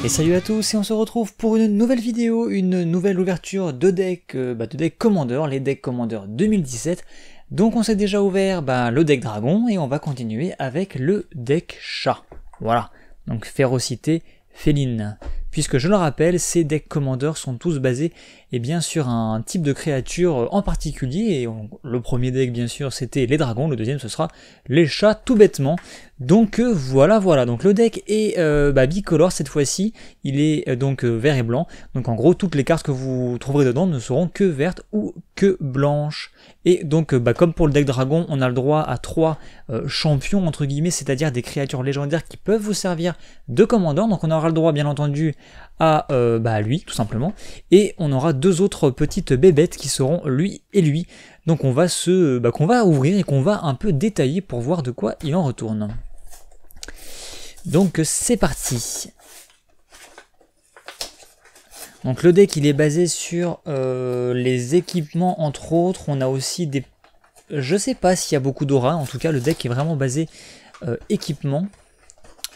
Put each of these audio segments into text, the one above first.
Et salut à tous, et on se retrouve pour une nouvelle vidéo, une nouvelle ouverture de deck, Commander, les decks Commander 2017. Donc on s'est déjà ouvert le deck Dragon, et on va continuer avec le deck Chat. Voilà, donc férocité féline. Puisque je le rappelle, ces decks Commander sont tous basés sur un type de créature en particulier. Et le premier deck bien sûr c'était les dragons, le deuxième ce sera les chats tout bêtement. Donc voilà, donc le deck est bicolore cette fois-ci, il est vert et blanc. Donc en gros toutes les cartes que vous trouverez dedans ne seront que vertes ou que blanches. Et donc comme pour le deck dragon, on a le droit à 3 champions entre guillemets, c'est-à-dire des créatures légendaires qui peuvent vous servir de commandant. Donc on aura le droit bien entendu à lui tout simplement, et on aura 2 autres petites bébêtes qui seront lui et lui. Donc on va qu'on va ouvrir et qu'on va un peu détailler pour voir de quoi il en retourne. Donc c'est parti. Donc le deck il est basé sur les équipements entre autres. On a aussi des... Je sais pas s'il y a beaucoup d'aura, en tout cas le deck est vraiment basé équipement.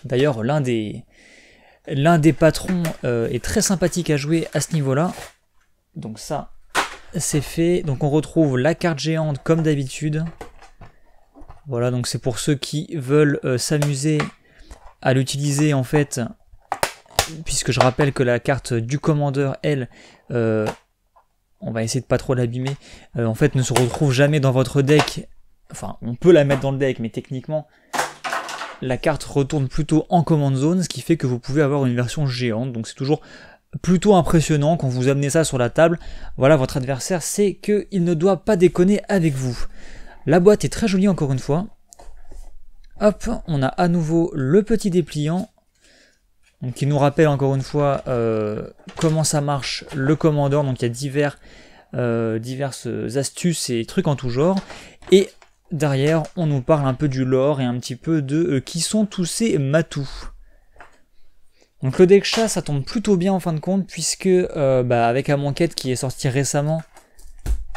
D'ailleurs l'un des patrons est très sympathique à jouer à ce niveau-là. Donc ça, c'est fait. Donc on retrouve la carte géante comme d'habitude. Voilà, donc c'est pour ceux qui veulent s'amuser à l'utiliser en fait. Puisque je rappelle que la carte du commandeur, elle, on va essayer de pas trop l'abîmer, en fait ne se retrouve jamais dans votre deck. Enfin, on peut la mettre dans le deck, mais techniquement... la carte retourne plutôt en command zone, ce qui fait que vous pouvez avoir une version géante. Donc c'est toujours plutôt impressionnant quand vous amenez ça sur la table. Voilà, votre adversaire sait qu'il ne doit pas déconner avec vous. La boîte est très jolie encore une fois. Hop, on a à nouveau le petit dépliant. Donc qui nous rappelle encore une fois comment ça marche le commandeur. Donc il y a diverses astuces et trucs en tout genre. Et derrière, on nous parle un peu du lore et un petit peu de qui sont tous ces matous. Donc le deck chat, ça tombe plutôt bien en fin de compte, puisque avec Amonkhet qui est sorti récemment,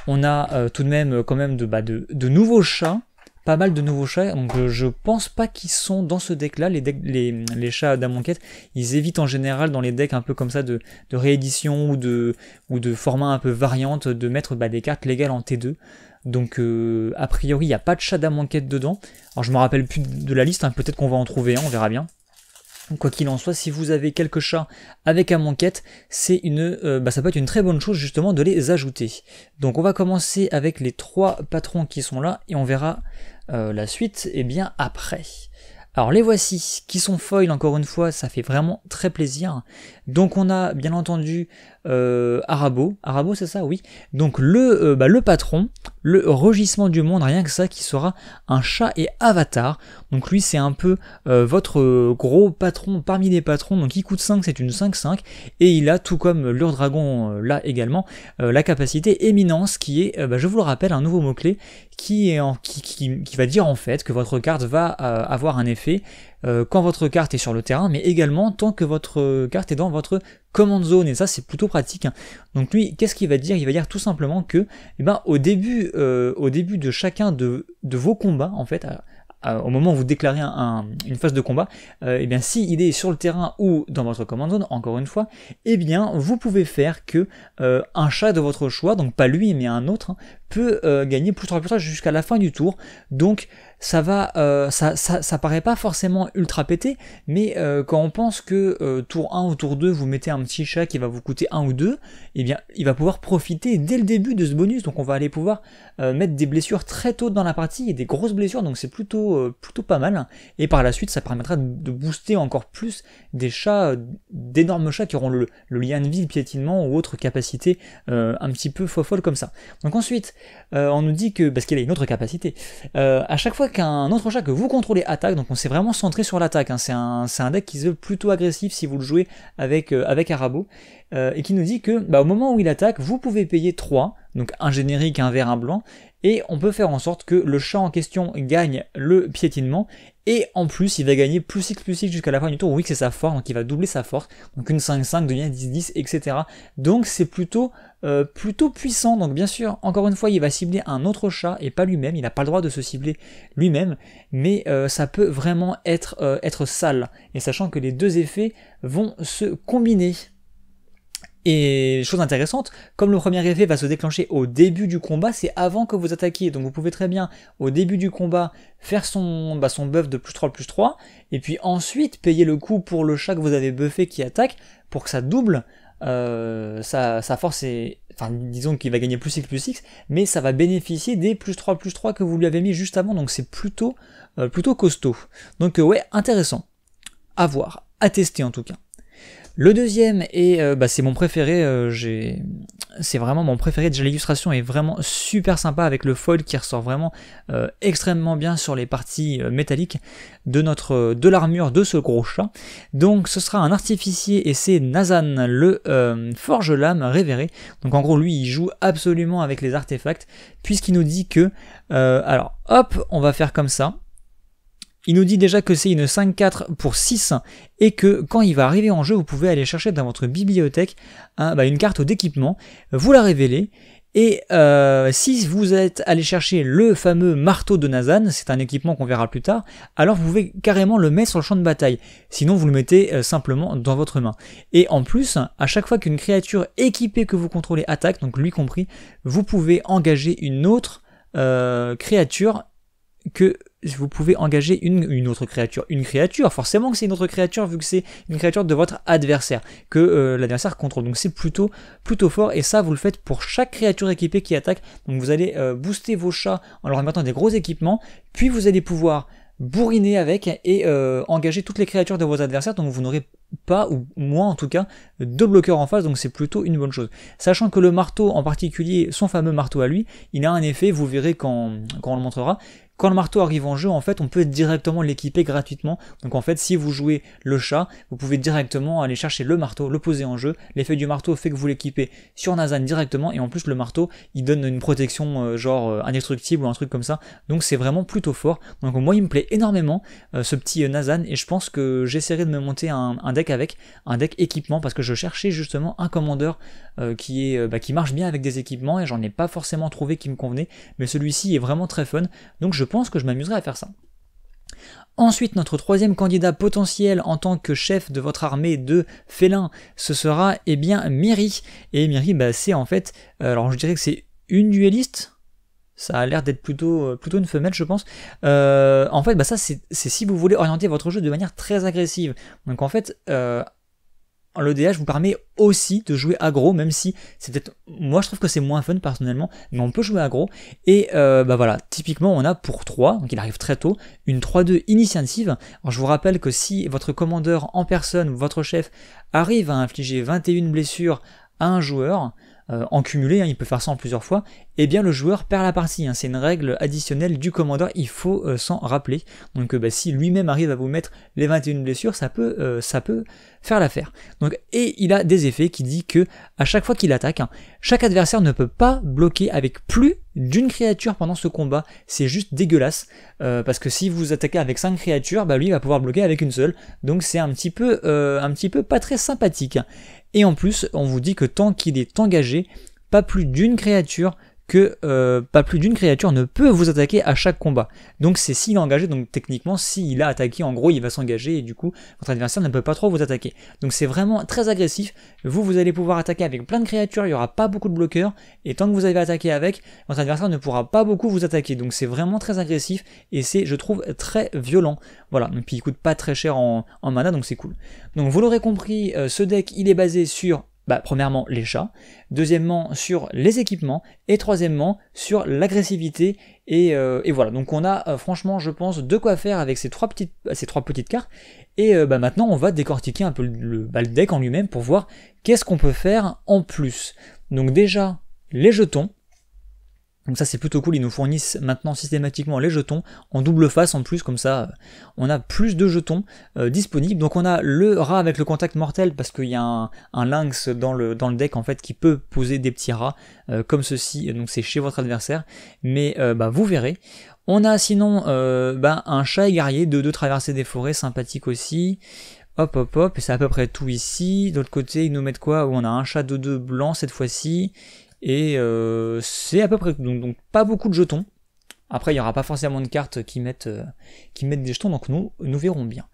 on a tout de même quand même de nouveaux chats, pas mal de nouveaux chats. Donc je pense pas qu'ils sont dans ce deck là, les chats d'Amonkhet. Ils évitent en général dans les decks un peu comme ça de réédition ou de format un peu variante de mettre des cartes légales en T2. Donc a priori il n'y a pas de chat d'Amonkhet dedans. Alors je me rappelle plus de la liste, peut-être qu'on va en trouver un, on verra bien. Quoi qu'il en soit, si vous avez quelques chats avec Amonkhet, c'est ça peut être une très bonne chose justement de les ajouter. Donc on va commencer avec les 3 patrons qui sont là et on verra la suite après. Alors les voici, qui sont foil encore une fois, ça fait vraiment très plaisir. Donc on a bien entendu Arabo c'est ça, oui. Donc le patron, le rugissement du monde, rien que ça, qui sera un chat et avatar. Donc lui c'est un peu votre gros patron parmi les patrons, donc il coûte 5, c'est une 5-5, et il a, tout comme l'Ur-Dragon là également, la capacité éminence qui est, je vous le rappelle, un nouveau mot-clé qui va dire en fait que votre carte va avoir un effet quand votre carte est sur le terrain, mais également tant que votre carte est dans votre command zone, et ça c'est plutôt pratique. Donc lui, qu'est-ce qu'il va dire? Il va dire tout simplement que au début de chacun de vos combats, en fait, au moment où vous déclarez une phase de combat, si il est sur le terrain ou dans votre command zone, encore une fois, vous pouvez faire que un chat de votre choix, donc pas lui mais un autre, peut gagner plus 3 jusqu'à la fin du tour. Donc ça va, ça paraît pas forcément ultra pété, mais quand on pense que tour 1 ou tour 2 vous mettez un petit chat qui va vous coûter 1 ou 2, il va pouvoir profiter dès le début de ce bonus. Donc on va aller pouvoir mettre des blessures très tôt dans la partie, et des grosses blessures, donc c'est plutôt pas mal. Et par la suite ça permettra de booster encore plus des chats, d'énormes chats qui auront le lien de vie, le piétinement ou autre capacité un petit peu folle comme ça. Donc ensuite on nous dit que, parce qu'il a une autre capacité, à chaque fois qu'un autre chat que vous contrôlez attaque, donc on s'est vraiment centré sur l'attaque, c'est un deck qui se veut plutôt agressif si vous le jouez avec Arabo, et qui nous dit que au moment où il attaque, vous pouvez payer 3, donc un générique, un vert, un blanc, et on peut faire en sorte que le chat en question gagne le piétinement, et en plus il va gagner plus X jusqu'à la fin du tour. Oui, c'est sa force, donc il va doubler sa force, donc une 5-5 devient 10-10, etc. Donc c'est plutôt plutôt puissant. Donc bien sûr, encore une fois, il va cibler un autre chat et pas lui-même, il n'a pas le droit de se cibler lui-même, mais ça peut vraiment être sale, et sachant que les deux effets vont se combiner. Et chose intéressante, comme le premier effet va se déclencher au début du combat, c'est avant que vous attaquiez. Donc vous pouvez très bien, au début du combat, faire son buff de +3/+3, et puis ensuite payer le coup pour le chat que vous avez buffé qui attaque, pour que ça double sa force. Enfin, disons qu'il va gagner +6/+6, mais ça va bénéficier des +3/+3 que vous lui avez mis juste avant, donc c'est plutôt costaud. Donc ouais, intéressant. À voir, à tester en tout cas. Le deuxième, et c'est mon préféré, c'est vraiment mon préféré, déjà l'illustration est vraiment super sympa avec le foil qui ressort vraiment extrêmement bien sur les parties métalliques de l'armure de ce gros chat. Donc ce sera un artificier et c'est Nazan, le forge-lame révéré. Donc en gros lui il joue absolument avec les artefacts, puisqu'il nous dit que, alors hop, on va faire comme ça. Il nous dit déjà que c'est une 5/4 pour 6 et que quand il va arriver en jeu, vous pouvez aller chercher dans votre bibliothèque une carte d'équipement, vous la révélez, et si vous êtes allé chercher le fameux marteau de Nazan, c'est un équipement qu'on verra plus tard, alors vous pouvez carrément le mettre sur le champ de bataille, sinon vous le mettez simplement dans votre main. Et en plus, à chaque fois qu'une créature équipée que vous contrôlez attaque, donc lui compris, vous pouvez engager une autre créature que vous pouvez engager une autre créature. Une créature, forcément que c'est une autre créature, vu que c'est une créature de votre adversaire, que l'adversaire contrôle. Donc c'est plutôt fort, et ça vous le faites pour chaque créature équipée qui attaque. Donc vous allez booster vos chats en leur mettant des gros équipements, puis vous allez pouvoir bourriner avec et engager toutes les créatures de vos adversaires, donc vous n'aurez pas, ou moins en tout cas, de bloqueurs en face, donc c'est plutôt une bonne chose. Sachant que le marteau en particulier, son fameux marteau à lui, il a un effet, vous verrez quand on le montrera. Quand le marteau arrive en jeu, en fait, on peut directement l'équiper gratuitement. Donc en fait, si vous jouez le chat, vous pouvez directement aller chercher le marteau, le poser en jeu. L'effet du marteau fait que vous l'équipez sur Nazan directement, et en plus le marteau, il donne une protection genre indestructible ou un truc comme ça. Donc c'est vraiment plutôt fort. Donc moi, il me plaît énormément ce petit Nazan, et je pense que j'essaierai de me monter un deck avec, un deck équipement, parce que je cherchais justement un commandeur qui marche bien avec des équipements, et j'en ai pas forcément trouvé qui me convenait, mais celui-ci est vraiment très fun. Donc je pense que je m'amuserai à faire ça. Ensuite, notre troisième candidat potentiel en tant que chef de votre armée de félins, ce sera Miri. Et Miri, c'est en fait, alors je dirais que c'est une duelliste. Ça a l'air d'être plutôt une femelle, je pense. En fait, ça c'est si vous voulez orienter votre jeu de manière très agressive. Donc en fait, le DH vous permet aussi de jouer aggro, même si c'est peut-être, moi je trouve que c'est moins fun personnellement, mais on peut jouer aggro. Et voilà, typiquement on a pour 3, donc il arrive très tôt, une 3/2 initiative. Alors je vous rappelle que si votre commandeur en personne, votre chef, arrive à infliger 21 blessures à un joueur, en cumulé, il peut faire ça en plusieurs fois, et bien le joueur perd la partie. C'est une règle additionnelle du commandeur, il faut s'en rappeler. Donc si lui-même arrive à vous mettre les 21 blessures, ça peut faire l'affaire. Donc, et il a des effets qui dit que à chaque fois qu'il attaque, chaque adversaire ne peut pas bloquer avec plus d'une créature pendant ce combat. C'est juste dégueulasse, parce que si vous attaquez avec 5 créatures, lui il va pouvoir bloquer avec une seule. Donc c'est un petit peu pas très sympathique. Et en plus, on vous dit que tant qu'il est engagé, pas plus d'une créature ne peut vous attaquer à chaque combat. Donc c'est s'il est engagé, donc techniquement s'il a attaqué, en gros il va s'engager, et du coup votre adversaire ne peut pas trop vous attaquer. Donc c'est vraiment très agressif. Vous allez pouvoir attaquer avec plein de créatures, il n'y aura pas beaucoup de bloqueurs, et tant que vous avez attaqué avec, votre adversaire ne pourra pas beaucoup vous attaquer. Donc c'est vraiment très agressif, et c'est, je trouve, très violent. Voilà, et puis il coûte pas très cher en mana, donc c'est cool. Donc vous l'aurez compris, ce deck il est basé sur premièrement les chats, deuxièmement sur les équipements, et troisièmement sur l'agressivité, et voilà. Donc on a franchement, je pense, de quoi faire avec ces trois petites cartes, et maintenant on va décortiquer un peu le deck en lui-même pour voir qu'est-ce qu'on peut faire en plus. Donc déjà, les jetons. Donc ça c'est plutôt cool, ils nous fournissent maintenant systématiquement les jetons en double face en plus, comme ça on a plus de jetons disponibles. Donc on a le rat avec le contact mortel, parce qu'il y a un lynx dans le deck en fait qui peut poser des petits rats comme ceci, donc c'est chez votre adversaire, mais vous verrez. On a sinon un chat guerrier de traverser des forêts, sympathique aussi. Hop, hop, hop, et c'est à peu près tout ici. De l'autre côté, ils nous mettent quoi? On a un chat de 2 blanc cette fois-ci. Et c'est à peu près tout. Donc pas beaucoup de jetons. Après, il n'y aura pas forcément de cartes qui mettent des jetons, donc nous verrons bien.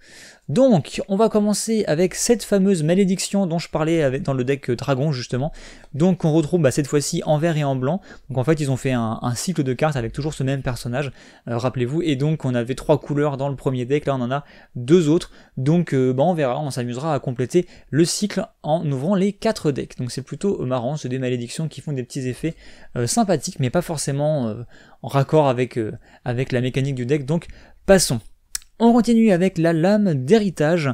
Donc, on va commencer avec cette fameuse malédiction dont je parlais dans le deck dragon, justement. Donc, on retrouve cette fois-ci en vert et en blanc. Donc, en fait, ils ont fait un cycle de cartes avec toujours ce même personnage, rappelez-vous. Et donc, on avait 3 couleurs dans le premier deck, là, on en a 2 autres. Donc, on verra, on s'amusera à compléter le cycle en ouvrant les 4 decks. Donc, c'est plutôt marrant, c'est des malédictions qui font des petits effets sympathiques, mais pas forcément en raccord avec la mécanique du deck. Donc, passons. On continue avec la lame d'héritage.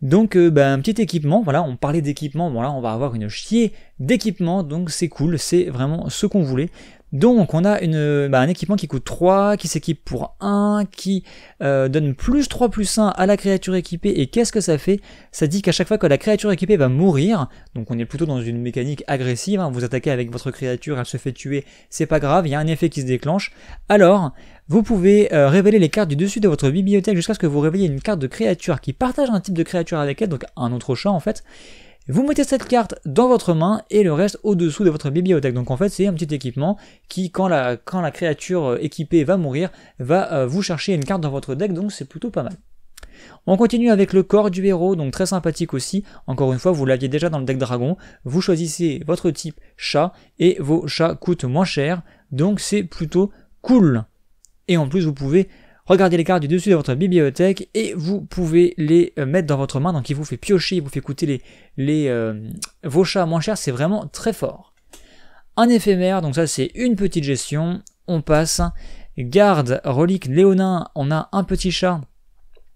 Donc un petit équipement, voilà, on parlait d'équipement, bon là on va avoir une chier d'équipement, donc c'est cool, c'est vraiment ce qu'on voulait. Donc on a un équipement qui coûte 3, qui s'équipe pour 1, qui donne plus 3 plus 1 à la créature équipée, et qu'est-ce que ça fait? Ça dit qu'à chaque fois que la créature équipée va mourir, donc on est plutôt dans une mécanique agressive, hein, vous attaquez avec votre créature, elle se fait tuer, c'est pas grave, il y a un effet qui se déclenche, alors vous pouvez révéler les cartes du dessus de votre bibliothèque jusqu'à ce que vous révéliez une carte de créature qui partage un type de créature avec elle, donc un autre chat en fait. Vous mettez cette carte dans votre main et le reste au-dessous de votre bibliothèque. Donc en fait c'est un petit équipement qui, quand la créature équipée va mourir, va vous chercher une carte dans votre deck, donc c'est plutôt pas mal. On continue avec le corps du héros, donc très sympathique aussi. Encore une fois, vous l'aviez déjà dans le deck dragon. Vous choisissez votre type chat et vos chats coûtent moins cher, donc c'est plutôt cool. Et en plus vous pouvez regarder les cartes du dessus de votre bibliothèque et vous pouvez les mettre dans votre main, donc il vous fait piocher, il vous fait coûter vos chats moins cher, c'est vraiment très fort. Un éphémère, donc ça c'est une petite gestion, on passe. Garde, relique, léonin, on a un petit chat,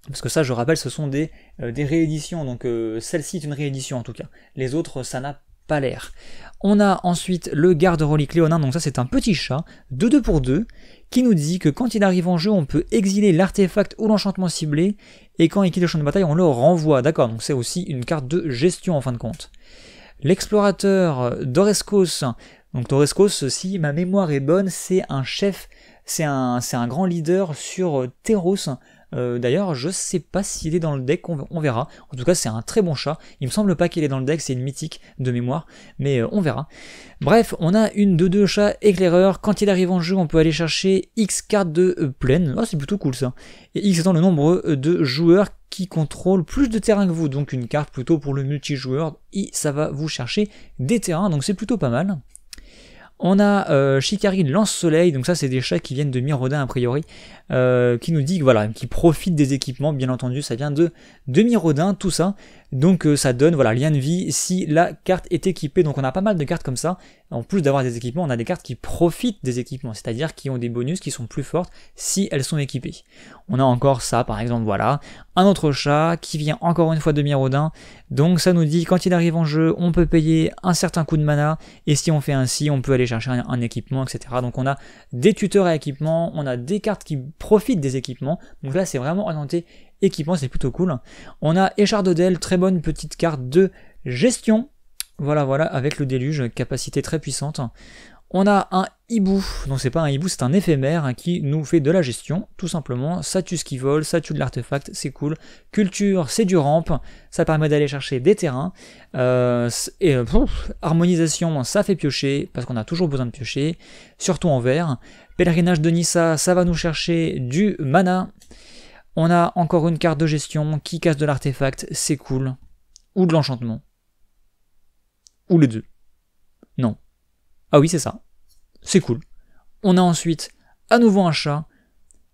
parce que ça je rappelle ce sont des rééditions, donc celle-ci est une réédition en tout cas, les autres ça n'a pas l'air. On a ensuite le garde relique léonin, donc ça c'est un petit chat, de 2 pour 2, qui nous dit que quand il arrive en jeu, on peut exiler l'artefact ou l'enchantement ciblé, et quand il quitte le champ de bataille, on le renvoie. D'accord, donc c'est aussi une carte de gestion en fin de compte. L'explorateur Doreskos, donc Doreskos, si ma mémoire est bonne, c'est un chef, c'est un grand leader sur Theros. D'ailleurs, je sais pas s'il est dans le deck, on verra. En tout cas, c'est un très bon chat. Il me semble pas qu'il est dans le deck, c'est une mythique de mémoire, mais on verra. Bref, on a une 2-2 chat éclaireur. Quand il arrive en jeu, on peut aller chercher X cartes de plaine. Oh, c'est plutôt cool ça. Et X étant le nombre de joueurs qui contrôlent plus de terrain que vous. Donc une carte plutôt pour le multijoueur. Et ça va vous chercher des terrains, donc c'est plutôt pas mal. On a Shikari Lance-Soleil, donc ça c'est des chats qui viennent de Mirrodin a priori, qui nous dit que voilà, qui profitent des équipements, bien entendu, ça vient de Mirrodin, tout ça, donc ça donne voilà, lien de vie si la carte est équipée, donc on a pas mal de cartes comme ça, en plus d'avoir des équipements, on a des cartes qui profitent des équipements, c'est-à-dire qui ont des bonus qui sont plus fortes si elles sont équipées. On a encore ça par exemple, voilà, un autre chat qui vient encore une fois de Mirrodin, donc ça nous dit quand il arrive en jeu, on peut payer un certain coût de mana, et si on fait ainsi, on peut aller chercher un équipement, etc. Donc on a des tuteurs à équipement, on a des cartes qui profitent des équipements, donc là c'est vraiment orienté équipement, c'est plutôt cool. On a Échardodel, très bonne petite carte de gestion, voilà, avec le déluge, capacité très puissante. On a un hibou, donc c'est pas un hibou, c'est un éphémère qui nous fait de la gestion, tout simplement. Ça tue ce qui vole, ça tue de l'artefact, c'est cool. Culture, c'est du ramp, ça permet d'aller chercher des terrains. Harmonisation, ça fait piocher, parce qu'on a toujours besoin de piocher, surtout en vert. Pèlerinage de Nissa, ça va nous chercher du mana. On a encore une carte de gestion qui casse de l'artefact, c'est cool. Ou de l'enchantement. Ou les deux. Non. Ah oui, c'est ça. C'est cool. On a ensuite à nouveau un chat.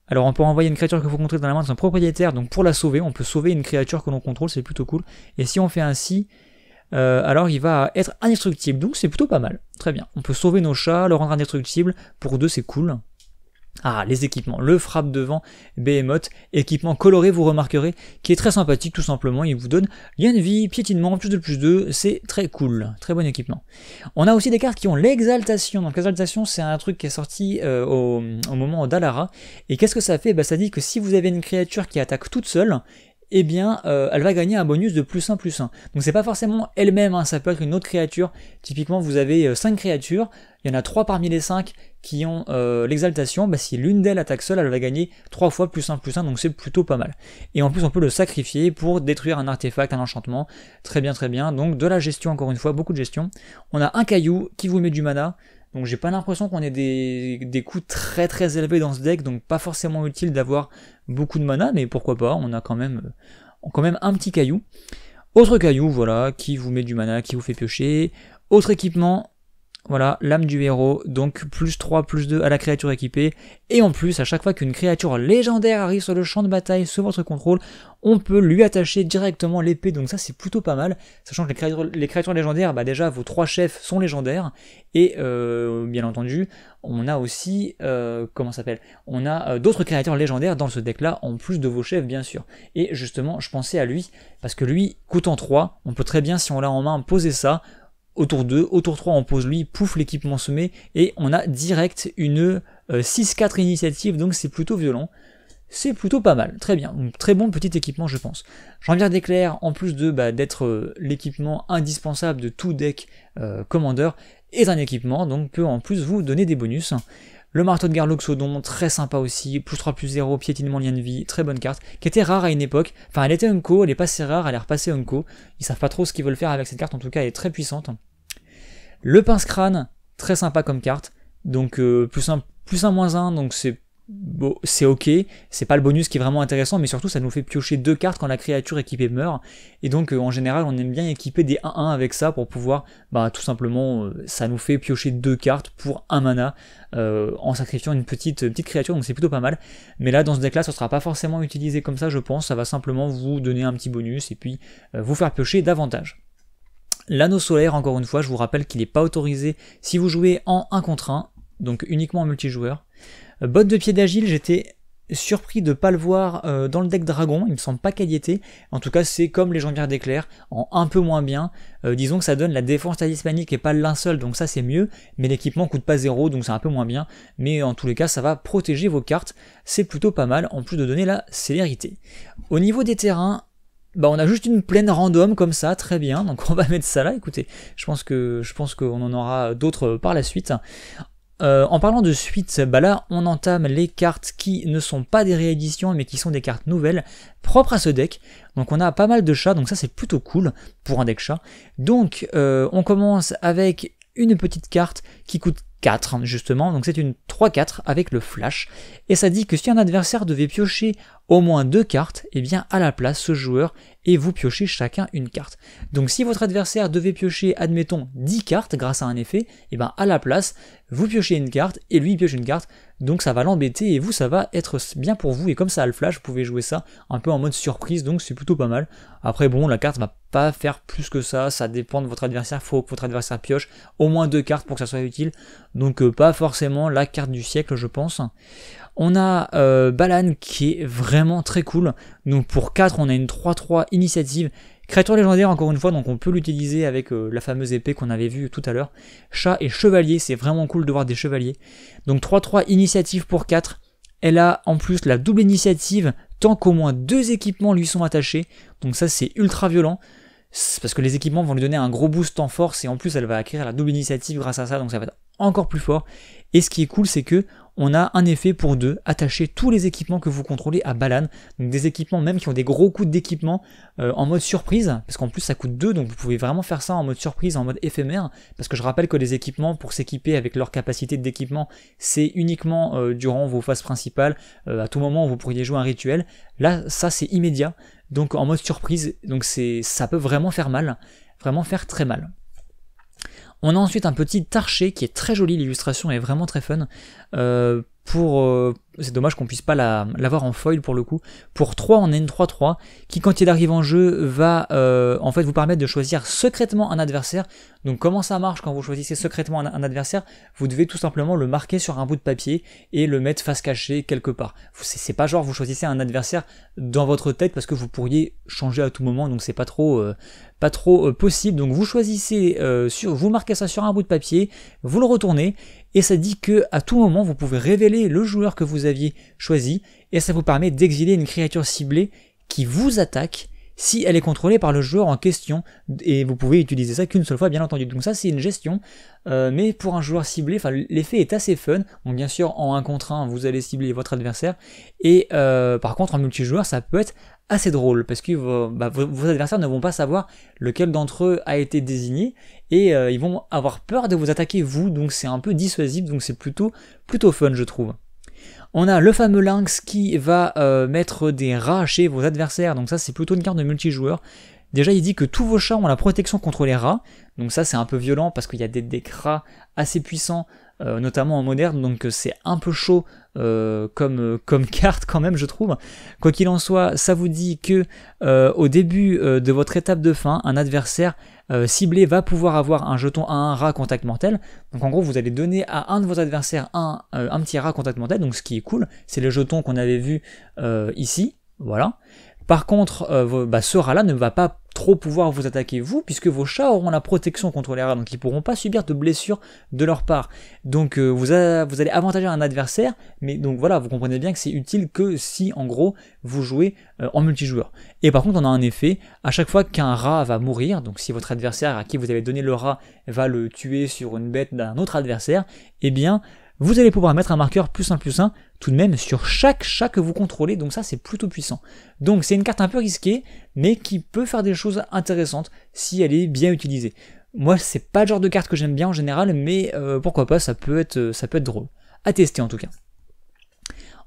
Alors on peut envoyer une créature que vous contrôlez dans la main de son propriétaire, donc pour la sauver, on peut sauver une créature que l'on contrôle, c'est plutôt cool. Et si on fait ainsi, alors il va être indestructible, donc c'est plutôt pas mal. Très bien. On peut sauver nos chats, le rendre indestructible. Pour 2, c'est cool. Ah, les équipements, le frappe devant Behemoth, équipement coloré, vous remarquerez, qui est très sympathique tout simplement, il vous donne lien de vie, piétinement, plus 2, c'est très cool, très bon équipement. On a aussi des cartes qui ont l'exaltation, donc l'exaltation c'est un truc qui est sorti au moment d'Alara, et qu'est-ce que ça fait? Bah, ça dit que si vous avez une créature qui attaque toute seule, eh bien, elle va gagner un bonus de +1/+1. Donc c'est pas forcément elle-même, hein, ça peut être une autre créature. Typiquement, vous avez 5 créatures, il y en a 3 parmi les 5 qui ont l'exaltation, bah, si l'une d'elles attaque seule, elle va gagner 3 fois +1/+1, donc c'est plutôt pas mal. Et en plus on peut le sacrifier pour détruire un artefact, un enchantement, très bien, donc de la gestion encore une fois, beaucoup de gestion. On a un caillou qui vous met du mana, donc j'ai pas l'impression qu'on ait des coûts très élevés dans ce deck, donc pas forcément utile d'avoir beaucoup de mana, mais pourquoi pas, on a quand même un petit caillou. Autre caillou, voilà, qui vous met du mana, qui vous fait piocher. Autre équipement, voilà, l'âme du héros, donc +3/+2 à la créature équipée, et en plus, à chaque fois qu'une créature légendaire arrive sur le champ de bataille sous votre contrôle, on peut lui attacher directement l'épée, donc ça c'est plutôt pas mal, sachant que les créatures légendaires, bah déjà vos 3 chefs sont légendaires, et bien entendu, on a aussi, on a d'autres créatures légendaires dans ce deck-là, en plus de vos chefs bien sûr. Et justement, je pensais à lui, parce que lui, coûtant 3, on peut très bien, si on l'a en main, poser ça, au tour 2, au tour 3 on pose lui, pouf, l'équipement semé, et on a direct une 6-4 initiative, donc c'est plutôt violent. C'est plutôt pas mal, très bien, donc, très bon petit équipement je pense. Janvier d'éclair, en plus de d'être l'équipement indispensable de tout deck Commander, est un équipement, donc peut en plus vous donner des bonus. Le marteau de Garloxodon, très sympa aussi, +3/+0, piétinement lien de vie, très bonne carte, qui était rare à une époque, enfin elle était unco, elle est passée rare, elle est repassée unco, ils savent pas trop ce qu'ils veulent faire avec cette carte, en tout cas elle est très puissante. Le pince-crâne, très sympa comme carte, donc +1/+1, donc bon, c'est ok, c'est pas le bonus qui est vraiment intéressant, mais surtout ça nous fait piocher 2 cartes quand la créature équipée meurt, et donc en général on aime bien équiper des 1/1 avec ça pour pouvoir, tout simplement, ça nous fait piocher 2 cartes pour 1 mana, en sacrifiant une petite créature, donc c'est plutôt pas mal, mais là dans ce deck là ça sera pas forcément utilisé comme ça je pense, ça va simplement vous donner un petit bonus, et puis vous faire piocher davantage. L'anneau solaire, encore une fois, je vous rappelle qu'il n'est pas autorisé si vous jouez en 1 contre 1, donc uniquement en multijoueur. Botte de pied d'agile, j'étais surpris de ne pas le voir dans le deck dragon, il me semble pas qu'elle y était, en tout cas c'est comme les jambières d'éclair, en un peu moins bien, disons que ça donne la défense talismanique et pas le linceul, donc ça c'est mieux, mais l'équipement coûte pas 0, donc c'est un peu moins bien, mais en tous les cas ça va protéger vos cartes, c'est plutôt pas mal, en plus de donner la célérité. Au niveau des terrains, on a juste une plaine random comme ça, très bien, donc on va mettre ça là, écoutez, je pense qu'on en aura d'autres par la suite. En parlant de suite, là on entame les cartes qui ne sont pas des rééditions mais qui sont des cartes nouvelles propres à ce deck. Donc on a pas mal de chats, donc ça c'est plutôt cool pour un deck chat. Donc on commence avec une petite carte qui coûte 4 justement, donc c'est une 3-4 avec le flash, et ça dit que si un adversaire devait piocher au moins 2 cartes, et bien à la place ce joueur et vous piochez chacun une carte. Donc si votre adversaire devait piocher, admettons, 10 cartes grâce à un effet, et bien à la place, vous piochez une carte et lui il pioche une carte, donc ça va l'embêter et vous ça va être bien pour vous, et comme ça a le flash, vous pouvez jouer ça un peu en mode surprise, donc c'est plutôt pas mal. Après bon, la carte va pas faire plus que ça dépend de votre adversaire, faut que votre adversaire pioche au moins 2 cartes pour que ça soit utile, donc pas forcément la carte du siècle je pense. On a Balan qui est vraiment très cool, donc pour 4 on a une 3-3 initiative, créature légendaire encore une fois, donc on peut l'utiliser avec la fameuse épée qu'on avait vue tout à l'heure. Chat et chevalier, c'est vraiment cool de voir des chevaliers. Donc 3-3 initiative pour 4, elle a en plus la double initiative tant qu'au moins 2 équipements lui sont attachés, donc ça c'est ultra violent, parce que les équipements vont lui donner un gros boost en force, et en plus elle va acquérir la double initiative grâce à ça, donc ça va être encore plus fort. Et ce qui est cool, c'est que on a un effet pour 2, attacher tous les équipements que vous contrôlez à Balan, donc des équipements même qui ont des gros coûts d'équipement en mode surprise, parce qu'en plus ça coûte 2, donc vous pouvez vraiment faire ça en mode surprise, en mode éphémère, parce que je rappelle que les équipements, pour s'équiper avec leur capacité d'équipement, c'est uniquement durant vos phases principales, à tout moment où vous pourriez jouer un rituel. Là, ça c'est immédiat, donc en mode surprise, donc ça peut vraiment faire mal, vraiment faire très mal. On a ensuite un petit archer qui est très joli, l'illustration est vraiment très fun. C'est dommage qu'on puisse pas l'avoir en foil pour le coup. Pour 3, on a une 3-3 qui, quand il arrive en jeu, va en fait vous permettre de choisir secrètement un adversaire. Donc comment ça marche quand vous choisissez secrètement un adversaire? Vous devez tout simplement le marquer sur un bout de papier et le mettre face cachée quelque part. C'est pas genre vous choisissez un adversaire dans votre tête, parce que vous pourriez changer à tout moment, donc c'est pas trop possible. Donc vous choisissez, vous marquez ça sur un bout de papier, vous le retournez, et ça dit que à tout moment vous pouvez révéler le joueur que vous aviez choisi, et ça vous permet d'exiler une créature ciblée qui vous attaque si elle est contrôlée par le joueur en question, et vous pouvez utiliser ça qu'une seule fois bien entendu. Donc ça c'est une gestion, mais pour un joueur ciblé, l'effet est assez fun. Donc bien sûr en 1 contre 1 vous allez cibler votre adversaire, et par contre en multijoueur ça peut être assez drôle, parce que vos adversaires ne vont pas savoir lequel d'entre eux a été désigné, et ils vont avoir peur de vous attaquer vous, donc c'est un peu dissuasif, donc c'est plutôt fun je trouve. On a le fameux lynx qui va mettre des rats chez vos adversaires, donc ça c'est plutôt une carte de multijoueur. Déjà il dit que tous vos chats ont la protection contre les rats, donc ça c'est un peu violent parce qu'il y a des decks rats assez puissants, notamment en moderne, donc c'est un peu chaud comme carte quand même je trouve. Quoi qu'il en soit, ça vous dit que au début de votre étape de fin, un adversaire ciblé va pouvoir avoir un jeton à un rat contact mortel. Donc en gros vous allez donner à un de vos adversaires un petit rat contact mortel, donc ce qui est cool, c'est le jeton qu'on avait vu ici, voilà. Par contre, ce rat-là ne va pas trop pouvoir vous attaquer vous, puisque vos chats auront la protection contre les rats, donc ils ne pourront pas subir de blessures de leur part. Donc vous allez avantager un adversaire, mais donc voilà, vous comprenez bien que c'est utile que si, en gros, vous jouez en multijoueur. Et par contre, on a un effet, à chaque fois qu'un rat va mourir, donc si votre adversaire à qui vous avez donné le rat va le tuer sur une bête d'un autre adversaire, eh bien, vous allez pouvoir mettre un marqueur +1/+1 tout de même sur chaque chat que vous contrôlez, donc ça c'est plutôt puissant. Donc c'est une carte un peu risquée, mais qui peut faire des choses intéressantes si elle est bien utilisée. Moi c'est pas le genre de carte que j'aime bien en général, mais pourquoi pas, ça peut être drôle. À tester en tout cas.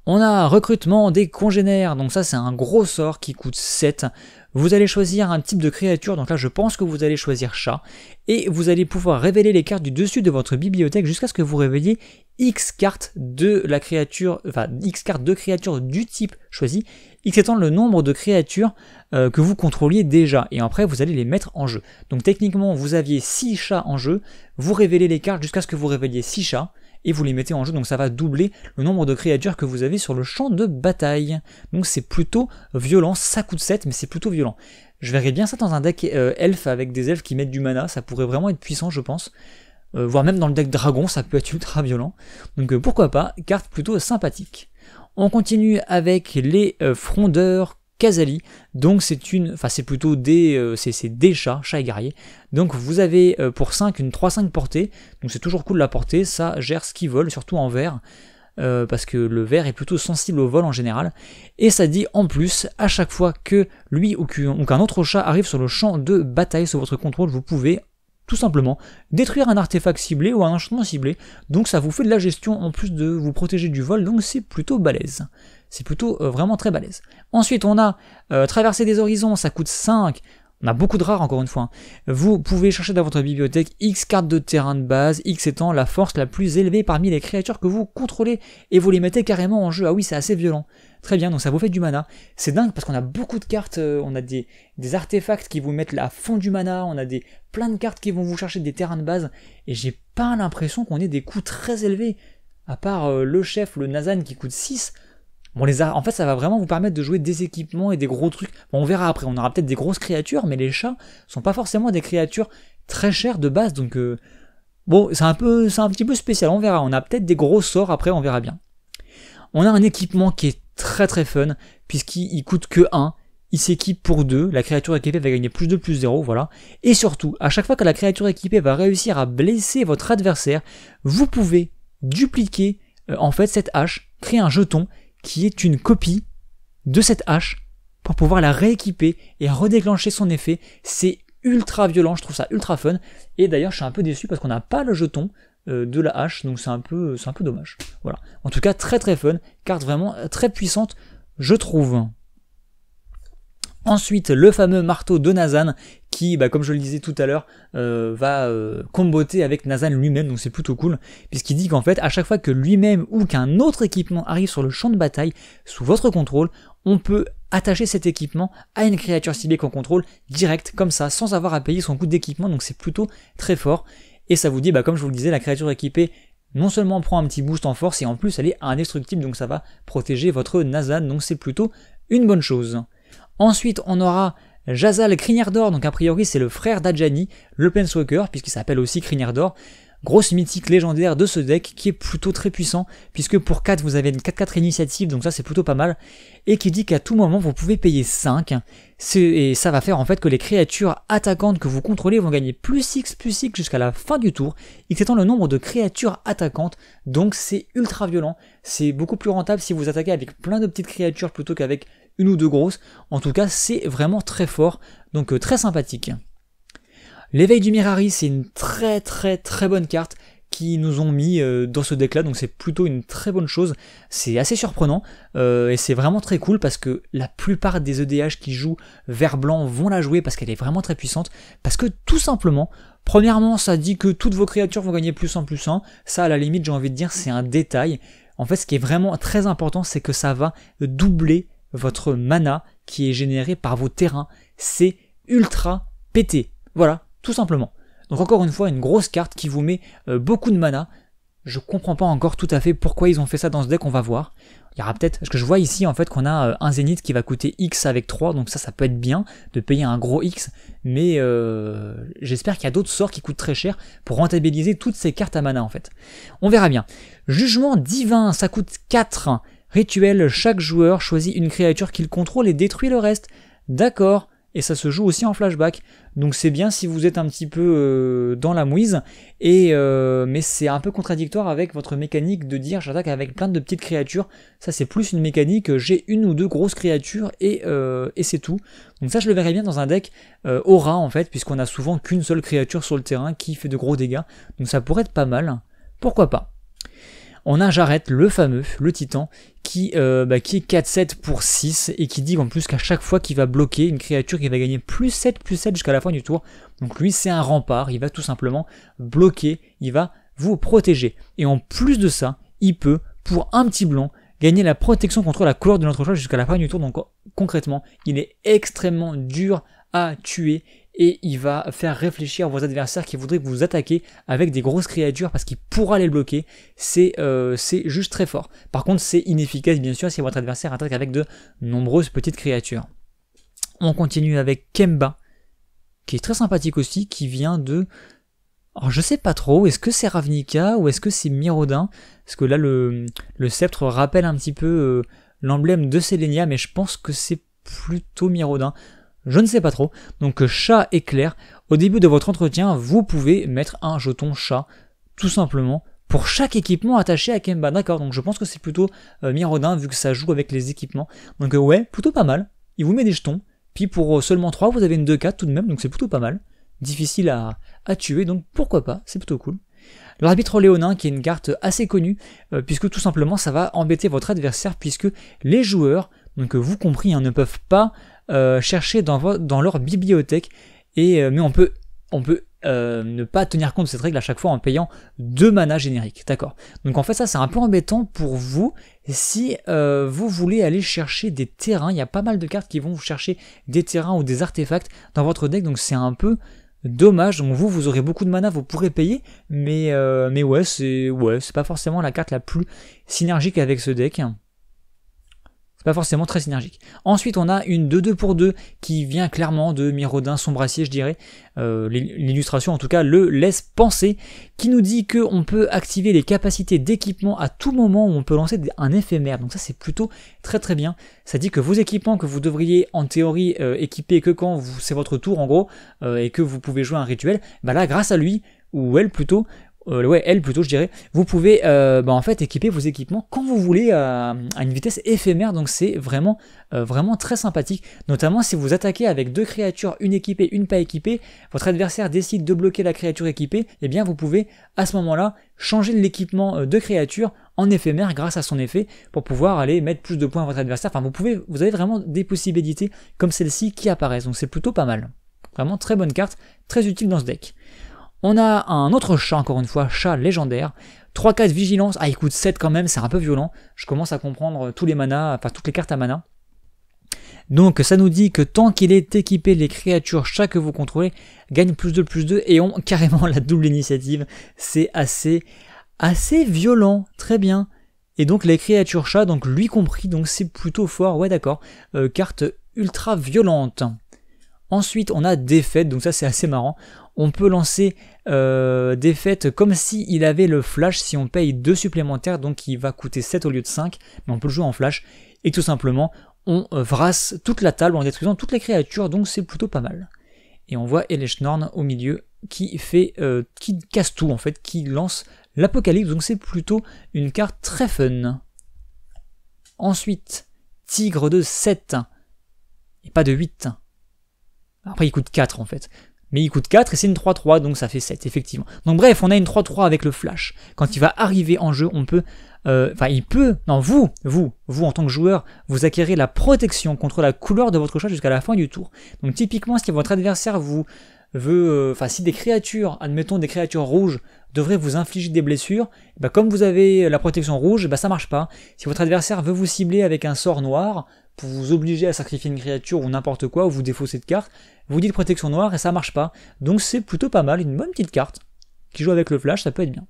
On a recrutement des congénères, donc ça c'est un gros sort qui coûte 7. Vous allez choisir un type de créature, donc là je pense que vous allez choisir chat, et vous allez pouvoir révéler les cartes du dessus de votre bibliothèque jusqu'à ce que vous révéliez X cartes de la créature, enfin X cartes de créatures du type choisi, X étant le nombre de créatures que vous contrôliez déjà, et après vous allez les mettre en jeu. Donc techniquement vous aviez 6 chats en jeu, vous révélez les cartes jusqu'à ce que vous révéliez 6 chats, et vous les mettez en jeu, donc ça va doubler le nombre de créatures que vous avez sur le champ de bataille. Donc c'est plutôt violent, ça coûte 7, mais c'est plutôt violent. Je verrais bien ça dans un deck elfe avec des elfes qui mettent du mana, ça pourrait vraiment être puissant je pense. Voire même dans le deck dragon, ça peut être ultra violent. Donc pourquoi pas, carte plutôt sympathique. On continue avec les frondeurs Khazali, donc c'est plutôt des chats et guerriers. Donc vous avez pour 5 une 3/5 portée, donc c'est toujours cool la portée, ça gère ce qui vole, surtout en vert, parce que le vert est plutôt sensible au vol en général, et ça dit en plus, à chaque fois que lui ou qu'un autre chat arrive sur le champ de bataille sous votre contrôle, vous pouvez tout simplement détruire un artefact ciblé ou un enchantement ciblé, donc ça vous fait de la gestion en plus de vous protéger du vol, donc c'est plutôt balèze. C'est plutôt vraiment très balèze. Ensuite on a traverser des horizons, ça coûte 5, on a beaucoup de rares encore une fois. Hein. Vous pouvez chercher dans votre bibliothèque X cartes de terrain de base, X étant la force la plus élevée parmi les créatures que vous contrôlez, et vous les mettez carrément en jeu. Ah oui, c'est assez violent. Très bien, donc ça vous fait du mana. C'est dingue parce qu'on a beaucoup de cartes, on a des artefacts qui vous mettent à fond du mana, on a plein de cartes qui vont vous chercher des terrains de base, et j'ai pas l'impression qu'on ait des coûts très élevés, à part le chef, le Nazan qui coûte 6. Bon, en fait, ça va vraiment vous permettre de jouer des équipements et des gros trucs. Bon, on verra après, on aura peut-être des grosses créatures, mais les chats sont pas forcément des créatures très chères de base, donc bon, c'est un petit peu spécial, on verra. On a peut-être des gros sorts après, on verra bien. On a un équipement qui est très très fun, puisqu'il coûte que 1, il s'équipe pour 2, la créature équipée va gagner +2, +0, voilà. Et surtout, à chaque fois que la créature équipée va réussir à blesser votre adversaire, vous pouvez dupliquer en fait cette hache, créer un jeton, qui est une copie de cette hache pour pouvoir la rééquiper et redéclencher son effet. C'est ultra violent, je trouve ça ultra fun. Et d'ailleurs, je suis un peu déçu parce qu'on n'a pas le jeton de la hache, donc c'est un peu dommage. Voilà. En tout cas, très très fun, carte vraiment très puissante, je trouve. Ensuite, le fameux marteau de Nazan qui, comme je le disais tout à l'heure, va comboter avec Nazan lui-même, donc c'est plutôt cool, puisqu'il dit qu'en fait, à chaque fois que lui-même ou qu'un autre équipement arrive sur le champ de bataille sous votre contrôle, on peut attacher cet équipement à une créature ciblée qu'on contrôle direct, comme ça, sans avoir à payer son coût d'équipement, donc c'est plutôt très fort. Et ça vous dit, comme je vous le disais, la créature équipée non seulement prend un petit boost en force, et en plus elle est indestructible, donc ça va protéger votre Nazan, donc c'est plutôt une bonne chose. Ensuite, on aura Jazal Crinière d'Or, donc a priori c'est le frère d'Adjani, le Planeswalker, puisqu'il s'appelle aussi Crinière d'Or. grosse mythique légendaire de ce deck qui est plutôt très puissant, puisque pour 4 vous avez une 4-4 initiative, donc ça c'est plutôt pas mal, et qui dit qu'à tout moment vous pouvez payer 5, et ça va faire en fait que les créatures attaquantes que vous contrôlez vont gagner plus X jusqu'à la fin du tour, X étant le nombre de créatures attaquantes, donc c'est ultra violent, c'est beaucoup plus rentable si vous attaquez avec plein de petites créatures plutôt qu'avec une ou deux grosses, en tout cas c'est vraiment très fort, donc très sympathique. L'éveil du Mirari, c'est une très bonne carte qui nous ont mis dans ce deck là, donc c'est plutôt une très bonne chose, c'est assez surprenant et c'est vraiment très cool parce que la plupart des EDH qui jouent vert blanc vont la jouer parce qu'elle est vraiment très puissante, parce que tout simplement, premièrement ça dit que toutes vos créatures vont gagner +1 +1, ça à la limite j'ai envie de dire c'est un détail, en fait ce qui est vraiment très important c'est que ça va doubler votre mana qui est généré par vos terrains, c'est ultra pété, voilà. Tout simplement. Donc encore une fois, une grosse carte qui vous met beaucoup de mana. Je comprends pas encore tout à fait pourquoi ils ont fait ça dans ce deck, on va voir. Il y aura peut-être, parce que je vois ici en fait qu'on a un Zénith qui va coûter X avec 3, donc ça peut être bien de payer un gros X, mais j'espère qu'il y a d'autres sorts qui coûtent très cher pour rentabiliser toutes ces cartes à mana en fait. On verra bien. Jugement divin, ça coûte 4. Rituel, chaque joueur choisit une créature qu'il contrôle et détruit le reste. D'accord. Et ça se joue aussi en flashback, donc c'est bien si vous êtes un petit peu dans la mouise, mais c'est un peu contradictoire avec votre mécanique de dire j'attaque avec plein de petites créatures, ça c'est plus une mécanique, j'ai une ou deux grosses créatures et c'est tout. Donc ça je le verrais bien dans un deck aura en fait, puisqu'on a souvent qu'une seule créature sur le terrain qui fait de gros dégâts, donc ça pourrait être pas mal, pourquoi pas. On a Jareth, le fameux, le titan, qui est 4-7 pour 6, et qui dit en plus qu'à chaque fois qu'il va bloquer une créature qui va gagner +7 jusqu'à la fin du tour. Donc lui c'est un rempart, il va tout simplement bloquer, il va vous protéger. Et en plus de ça, il peut, pour un petit blanc, gagner la protection contre la couleur de notre choix jusqu'à la fin du tour. Donc concrètement, il est extrêmement dur à tuer. Et il va faire réfléchir vos adversaires qui voudraient vous attaquer avec des grosses créatures parce qu'il pourra les bloquer. C'est juste très fort. Par contre, c'est inefficace bien sûr si votre adversaire attaque avec de nombreuses petites créatures. On continue avec Kemba, qui est très sympathique aussi, qui vient de... Alors je sais pas trop, est-ce que c'est Ravnica ou est-ce que c'est Mirrodin? Parce que là le sceptre rappelle un petit peu l'emblème de Selenia, mais je pense que c'est plutôt Mirrodin. Je ne sais pas trop, donc chat éclair, au début de votre entretien, vous pouvez mettre un jeton chat, tout simplement, pour chaque équipement attaché à Kemba, d'accord, donc je pense que c'est plutôt Mirrodin, vu que ça joue avec les équipements, donc ouais, plutôt pas mal, il vous met des jetons, puis pour seulement 3, vous avez une 2-4 tout de même, donc c'est plutôt pas mal, difficile à tuer, donc pourquoi pas, c'est plutôt cool. L'arbitre léonin, qui est une carte assez connue, puisque tout simplement ça va embêter votre adversaire, puisque les joueurs, donc vous compris, ne peuvent pas chercher dans leur bibliothèque, mais on peut ne pas tenir compte de cette règle à chaque fois en payant 2 mana génériques, d'accord. Donc en fait ça c'est un peu embêtant pour vous si vous voulez aller chercher des terrains, il y a pas mal de cartes qui vont vous chercher des terrains ou des artefacts dans votre deck, donc c'est un peu dommage. Donc vous aurez beaucoup de mana, vous pourrez payer, mais ouais c'est pas forcément la carte la plus synergique avec ce deck. Pas forcément très synergique. Ensuite, on a une 2-2 pour 2 qui vient clairement de Mirrodin Sombracier, je dirais. L'illustration, en tout cas, le laisse penser, qui nous dit qu'on peut activer les capacités d'équipement à tout moment où on peut lancer un éphémère. Donc ça, c'est plutôt très bien. Ça dit que vos équipements que vous devriez, en théorie, équiper que quand c'est votre tour, en gros, et que vous pouvez jouer un rituel, bah là, grâce à lui, ou elle plutôt, elle plutôt je dirais, vous pouvez en fait équiper vos équipements quand vous voulez à une vitesse éphémère, donc c'est vraiment très sympathique, notamment si vous attaquez avec 2 créatures, une équipée, une pas équipée, votre adversaire décide de bloquer la créature équipée, et bien vous pouvez à ce moment-là changer l'équipement de créature en éphémère grâce à son effet pour pouvoir aller mettre plus de points à votre adversaire. Enfin vous avez vraiment des possibilités comme celle-ci qui apparaissent, donc c'est plutôt pas mal. Vraiment très bonne carte, très utile dans ce deck. On a un autre chat, encore une fois, chat légendaire, 3-4 vigilance, il coûte 7 quand même, c'est un peu violent, je commence à comprendre tous les manas, enfin toutes les cartes à mana. Donc ça nous dit que tant qu'il est équipé, les créatures chat que vous contrôlez gagnent +2/+2 et ont carrément la double initiative, c'est assez violent, très bien. Et donc les créatures chat, donc lui compris, donc c'est plutôt fort, ouais d'accord, carte ultra violente. Ensuite, on a Défaite, donc ça c'est assez marrant. On peut lancer Défaite comme s'il avait le flash si on paye 2 supplémentaires, donc il va coûter 7 au lieu de 5, mais on peut le jouer en flash. Et tout simplement, on vrasse toute la table en détruisant toutes les créatures, donc c'est plutôt pas mal. Et on voit Eleshnorn au milieu qui casse tout en fait, qui lance l'Apocalypse, donc c'est plutôt une carte très fun. Ensuite, Tigre de 7, et pas de 8. Après il coûte 4 en fait. Mais il coûte 4 et c'est une 3-3, donc ça fait 7 effectivement. Donc bref, on a une 3-3 avec le flash. Quand il va arriver en jeu, on peut... vous en tant que joueur, vous acquérez la protection contre la couleur de votre choix jusqu'à la fin du tour. Donc typiquement, si votre adversaire si des créatures, admettons des créatures rouges, devraient vous infliger des blessures, comme vous avez la protection rouge, ça marche pas. Si votre adversaire veut vous cibler avec un sort noir, pour vous obliger à sacrifier une créature ou n'importe quoi, ou vous défausser de carte, vous dites protection noire et ça marche pas. Donc c'est plutôt pas mal, une bonne petite carte, qui joue avec le flash, ça peut être bien.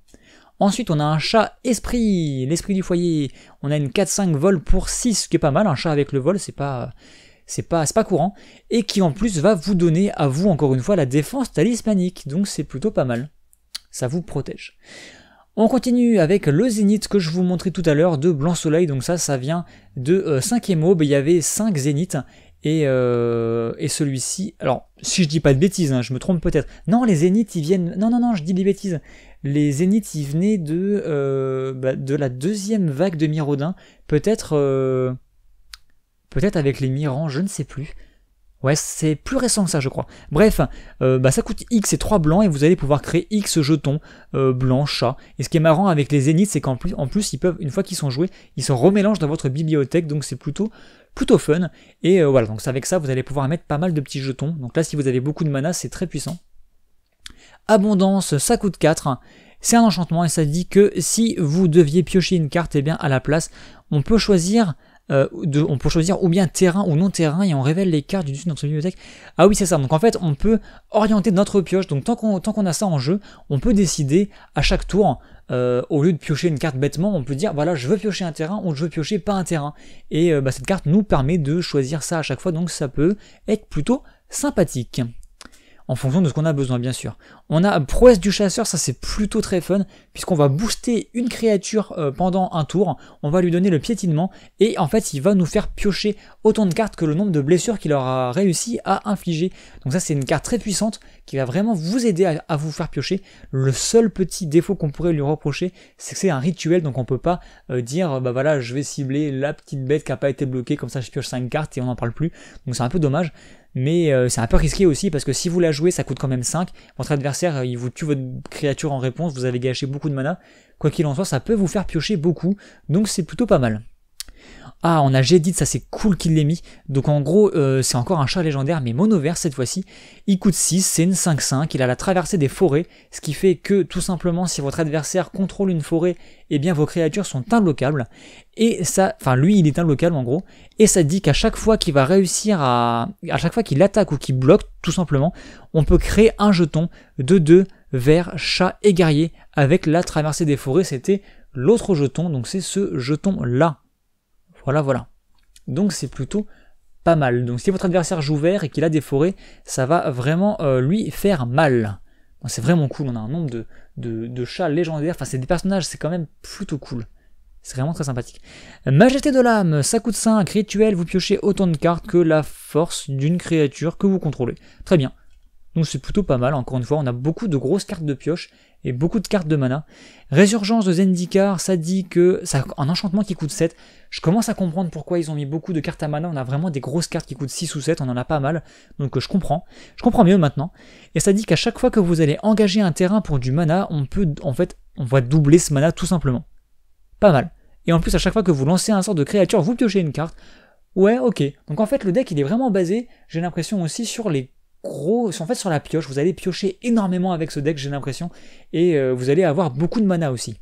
Ensuite, on a un chat esprit, l'esprit du foyer. On a une 4-5 vol pour 6, ce qui est pas mal. Un chat avec le vol, c'est pas courant. Et qui en plus va vous donner à vous, encore une fois, la défense talismanique. Donc c'est plutôt pas mal. Ça vous protège. On continue avec le Zénith que je vous montrais tout à l'heure de Blanc Soleil. Donc ça vient de 5e aube. Il y avait 5 Zéniths. Et celui-ci, alors si je dis pas de bêtises, je me trompe peut-être. Non, les Zéniths ils viennent. Non, je dis des bêtises. Les Zéniths ils venaient de la deuxième vague de Miraudin. Peut-être avec les Mirans, je ne sais plus. Ouais, c'est plus récent que ça, je crois. Bref, ça coûte X et 3 blancs et vous allez pouvoir créer X jetons blancs, chat. Et ce qui est marrant avec les Zéniths, c'est qu'en plus, ils peuvent, une fois qu'ils sont joués, ils se remélangent dans votre bibliothèque, donc c'est plutôt fun. Et voilà, donc avec ça, vous allez pouvoir mettre pas mal de petits jetons. Donc là, si vous avez beaucoup de mana, c'est très puissant. Abondance, ça coûte 4. C'est un enchantement et ça dit que si vous deviez piocher une carte, à la place, on peut choisir ou bien terrain ou non terrain et on révèle les cartes du dessus de notre bibliothèque. Ah oui, c'est ça. Donc en fait, on peut orienter notre pioche. Donc tant qu'on a ça en jeu, on peut décider à chaque tour, au lieu de piocher une carte bêtement, on peut dire voilà, je veux piocher un terrain ou je veux piocher pas un terrain. Et cette carte nous permet de choisir ça à chaque fois. Donc ça peut être plutôt sympathique. En fonction de ce qu'on a besoin, bien sûr. On a Prouesse du chasseur, ça c'est plutôt très fun, puisqu'on va booster une créature pendant un tour, on va lui donner le piétinement, et en fait il va nous faire piocher autant de cartes que le nombre de blessures qu'il aura réussi à infliger. Donc ça c'est une carte très puissante, qui va vraiment vous aider à vous faire piocher. Le seul petit défaut qu'on pourrait lui reprocher, c'est que c'est un rituel, donc on peut pas dire, voilà, je vais cibler la petite bête qui n'a pas été bloquée, comme ça je pioche 5 cartes et on n'en parle plus. Donc c'est un peu dommage. Mais c'est un peu risqué aussi parce que si vous la jouez, ça coûte quand même 5. Votre adversaire, il vous tue votre créature en réponse, vous avez gâché beaucoup de mana. Quoi qu'il en soit, ça peut vous faire piocher beaucoup, donc c'est plutôt pas mal. Ah, on a Gédit, ça c'est cool qu'il l'ait mis. Donc en gros, c'est encore un chat légendaire, mais mono vert cette fois-ci. Il coûte 6, c'est une 5-5, il a la traversée des forêts, ce qui fait que tout simplement, si votre adversaire contrôle une forêt, vos créatures sont imbloquables. Et ça, lui il est imbloquable en gros, et ça dit qu'à chaque fois qu'il va réussir à chaque fois qu'il attaque ou qu'il bloque, tout simplement, on peut créer un jeton de 2 vert, chat et guerrier avec la traversée des forêts. C'était l'autre jeton, donc c'est ce jeton là. Voilà. Donc c'est plutôt pas mal. Donc si votre adversaire joue vert et qu'il a des forêts, ça va vraiment lui faire mal. C'est vraiment cool, on a un nombre de chats légendaires, c'est des personnages, c'est quand même plutôt cool. C'est vraiment très sympathique. Majesté de l'âme, ça coûte 5, rituel, vous piochez autant de cartes que la force d'une créature que vous contrôlez. Très bien. Donc c'est plutôt pas mal, encore une fois, on a beaucoup de grosses cartes de pioche et beaucoup de cartes de mana. Résurgence de Zendikar, ça dit que c'est un enchantement qui coûte 7. Je commence à comprendre pourquoi ils ont mis beaucoup de cartes à mana, on a vraiment des grosses cartes qui coûtent 6 ou 7, on en a pas mal, donc je comprends mieux maintenant. Et ça dit qu'à chaque fois que vous allez engager un terrain pour du mana, on va doubler ce mana tout simplement. Pas mal. Et en plus à chaque fois que vous lancez un sort de créature, vous piochez une carte. Ouais, ok. Donc en fait le deck il est vraiment basé, j'ai l'impression aussi sur sur la pioche, vous allez piocher énormément avec ce deck, j'ai l'impression, et vous allez avoir beaucoup de mana aussi.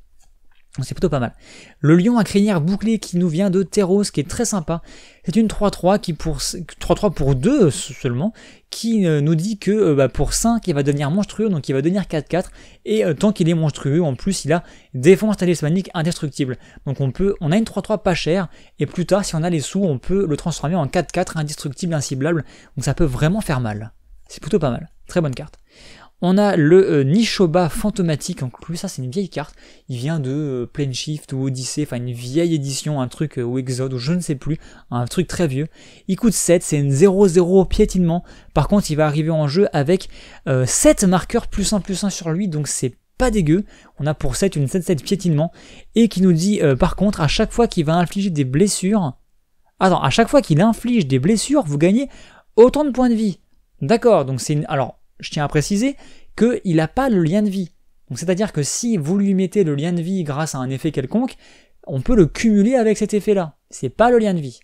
Donc c'est plutôt pas mal. Le lion à crinière bouclée qui nous vient de Teros, qui est très sympa. C'est une 3-3 qui pour 3-3 pour 2 seulement, qui nous dit que pour 5 il va devenir monstrueux, donc il va devenir 4-4, et tant qu'il est monstrueux, en plus il a défense talismanique indestructible. Donc on a une 3-3 pas chère, et plus tard si on a les sous, on peut le transformer en 4-4 indestructible, inciblable, donc ça peut vraiment faire mal. C'est plutôt pas mal, très bonne carte. On a le Nishoba fantomatique, donc lui ça c'est une vieille carte, il vient de Planeshift ou Odyssey, enfin une vieille édition, un truc ou Exode ou je ne sais plus, un truc très vieux. Il coûte 7, c'est une 0-0 piétinement, par contre il va arriver en jeu avec 7 marqueurs +1/+1 sur lui, donc c'est pas dégueu. On a pour 7 une 7-7 piétinement, et qui nous dit par contre à chaque fois qu'il va infliger des blessures, à chaque fois qu'il inflige des blessures, vous gagnez autant de points de vie. D'accord, donc c'est une... Alors, je tiens à préciser qu'il n'a pas le lien de vie. Donc c'est-à-dire que si vous lui mettez le lien de vie grâce à un effet quelconque, on peut le cumuler avec cet effet-là. C'est pas le lien de vie.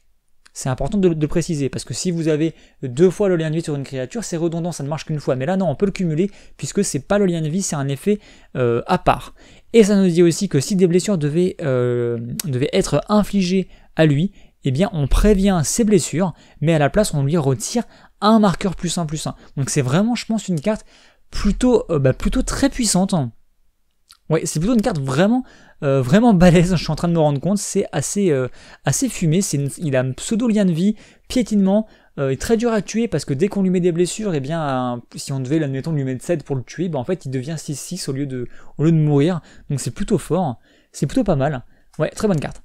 C'est important de préciser, parce que si vous avez 2 fois le lien de vie sur une créature, c'est redondant, ça ne marche qu'une fois. Mais là non, on peut le cumuler, puisque c'est pas le lien de vie, c'est un effet à part. Et ça nous dit aussi que si des blessures devaient être infligées à lui, eh bien on prévient ses blessures, mais à la place on lui retire un marqueur +1/+1. Donc c'est vraiment, je pense, une carte plutôt très puissante. Ouais, c'est plutôt une carte vraiment balèze, je suis en train de me rendre compte, c'est assez fumé, il a un pseudo lien de vie, piétinement, est très dur à tuer parce que dès qu'on lui met des blessures, eh bien, si on devait, admettons, lui mettre 7 pour le tuer, en fait il devient 6-6 au lieu de mourir, donc c'est plutôt fort, c'est plutôt pas mal. Ouais, très bonne carte.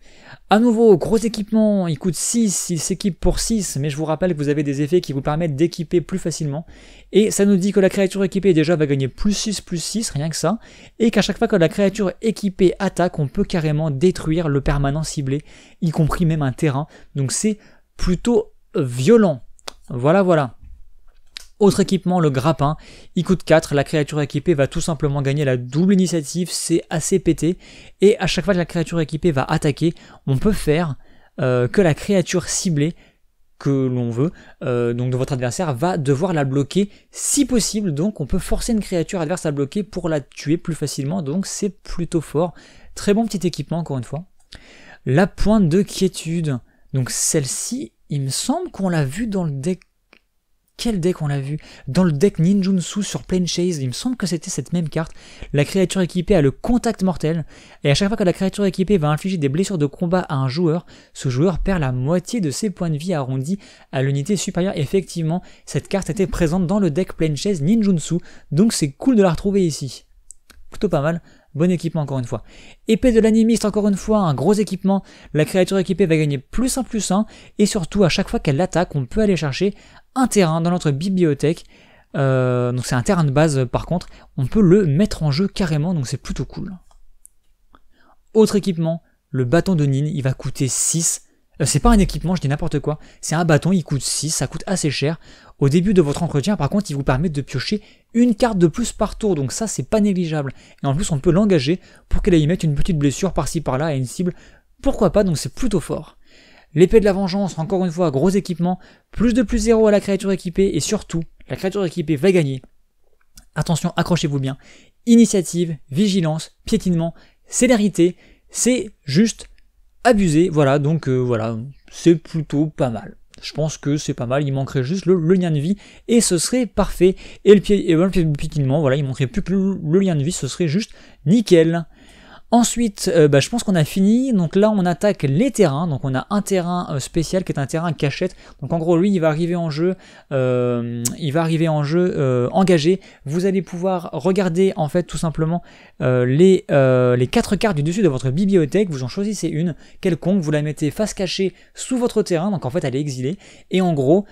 À nouveau, gros équipement, il coûte 6, il s'équipe pour 6, mais je vous rappelle que vous avez des effets qui vous permettent d'équiper plus facilement. Et ça nous dit que la créature équipée déjà va gagner +6/+6, rien que ça, et qu'à chaque fois que la créature équipée attaque, on peut carrément détruire le permanent ciblé, y compris même un terrain. Donc c'est plutôt violent. Voilà. Autre équipement, le grappin, il coûte 4, la créature équipée va tout simplement gagner la double initiative, c'est assez pété, et à chaque fois que la créature équipée va attaquer, on peut faire que la créature ciblée que l'on veut, donc de votre adversaire, va devoir la bloquer si possible, donc on peut forcer une créature adverse à bloquer pour la tuer plus facilement, donc c'est plutôt fort. Très bon petit équipement encore une fois. La pointe de quiétude, donc celle-ci, il me semble qu'on l'a vue dans le deck. Quel deck on l'a vu? Dans le deck Ninjutsu sur Planechase, il me semble que c'était cette même carte. La créature équipée a le contact mortel, et à chaque fois que la créature équipée va infliger des blessures de combat à un joueur, ce joueur perd la moitié de ses points de vie arrondis à l'unité supérieure. Effectivement, cette carte était présente dans le deck Planechase Ninjutsu, donc c'est cool de la retrouver ici. Plutôt pas mal. Bon équipement encore une fois. Épée de l'animiste encore une fois, un gros équipement. La créature équipée va gagner +1/+1, et surtout à chaque fois qu'elle attaque, on peut aller chercher un terrain dans notre bibliothèque. Donc c'est un terrain de base par contre, on peut le mettre en jeu carrément, donc c'est plutôt cool. Autre équipement, le bâton de Nin, il va coûter 6. C'est pas un équipement, je dis n'importe quoi, c'est un bâton, il coûte 6, ça coûte assez cher. Au début de votre entretien, par contre, il vous permet de piocher une carte de plus par tour, donc ça c'est pas négligeable. Et en plus, on peut l'engager pour qu'elle y mette une petite blessure par-ci par-là à une cible. Pourquoi pas, donc c'est plutôt fort. L'épée de la vengeance, encore une fois, gros équipement, +2/+0 à la créature équipée, et surtout, la créature équipée va gagner. Attention, accrochez-vous bien. Initiative, vigilance, piétinement, célérité, c'est juste abusé, voilà, donc voilà, c'est plutôt pas mal. Je pense que c'est pas mal, il manquerait juste le lien de vie, et ce serait parfait. Et le pied de piétinement, voilà, il manquerait plus que le lien de vie, ce serait juste nickel. Ensuite, je pense qu'on a fini, donc là on attaque les terrains, donc on a un terrain spécial qui est un terrain cachette, donc en gros lui il va arriver en jeu, engagé, vous allez pouvoir regarder en fait tout simplement les 4 cartes du dessus de votre bibliothèque, vous en choisissez une quelconque, vous la mettez face cachée sous votre terrain, donc en fait elle est exilée, et en gros,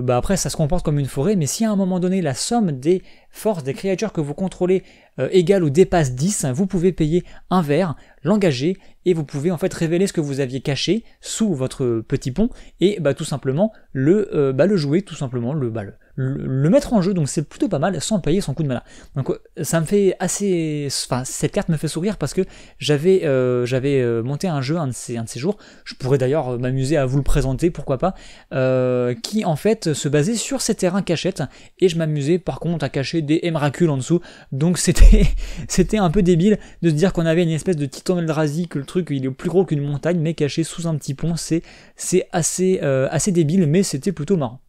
après ça se comporte comme une forêt, mais si à un moment donné la somme des forces des créatures que vous contrôlez égale ou dépasse 10, vous pouvez payer un vert, l'engager, et vous pouvez en fait révéler ce que vous aviez caché sous votre petit pont, et tout simplement le jouer, tout simplement le le mettre en jeu, donc c'est plutôt pas mal, sans payer son coup de mana. Donc ça me fait assez... Enfin, cette carte me fait sourire parce que j'avais monté un jeu un de ces jours, je pourrais d'ailleurs m'amuser à vous le présenter, pourquoi pas, qui en fait se basait sur ces terrains cachettes, et je m'amusais par contre à cacher des Emrakul en dessous, donc c'était un peu débile de se dire qu'on avait une espèce de Titan Eldrazi, que le truc il est plus gros qu'une montagne, mais caché sous un petit pont, c'est assez débile, mais c'était plutôt marrant.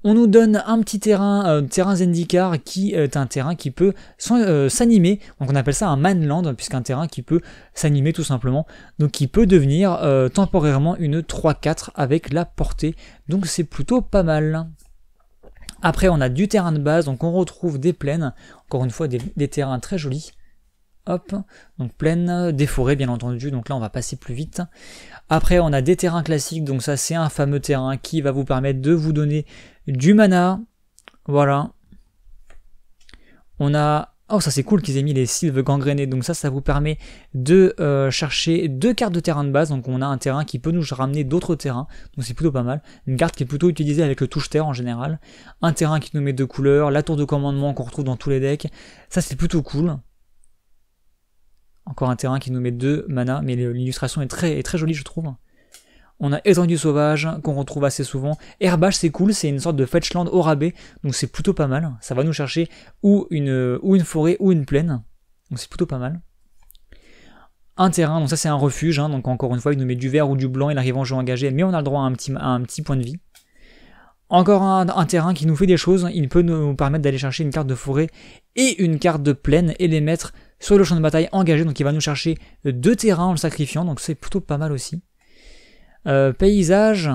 On nous donne un petit terrain Zendikar, qui est un terrain qui peut s'animer, donc on appelle ça un manland, puisqu'un terrain qui peut s'animer tout simplement, donc qui peut devenir temporairement une 3-4 avec la portée, donc c'est plutôt pas mal. Après on a du terrain de base, donc on retrouve des plaines, encore une fois des terrains très jolis. Hop, donc plaine, des forêts bien entendu, donc là on va passer plus vite. Après on a des terrains classiques, donc ça c'est un fameux terrain qui va vous permettre de vous donner du mana. Voilà. On a... Oh ça c'est cool qu'ils aient mis les sylves gangrénés, donc ça vous permet de chercher 2 cartes de terrain de base, donc on a un terrain qui peut nous ramener d'autres terrains, donc c'est plutôt pas mal. Une carte qui est plutôt utilisée avec le touche-terre en général. Un terrain qui nous met 2 couleurs, la tour de commandement qu'on retrouve dans tous les decks, ça c'est plutôt cool. Encore un terrain qui nous met 2 mana, mais l'illustration est très jolie je trouve. On a étendue sauvage, qu'on retrouve assez souvent. Herbage c'est cool, c'est une sorte de fetchland au rabais, donc c'est plutôt pas mal. Ça va nous chercher ou une forêt ou une plaine, donc c'est plutôt pas mal. Un terrain, donc ça c'est un refuge, hein, donc encore une fois il nous met du vert ou du blanc, il arrive en jeu engagé, mais on a le droit à un petit point de vie. Encore un terrain qui nous fait des choses, il peut nous permettre d'aller chercher une carte de forêt et une carte de plaine et les mettre sur le champ de bataille engagé, donc il va nous chercher 2 terrains en le sacrifiant, donc c'est plutôt pas mal aussi. Paysage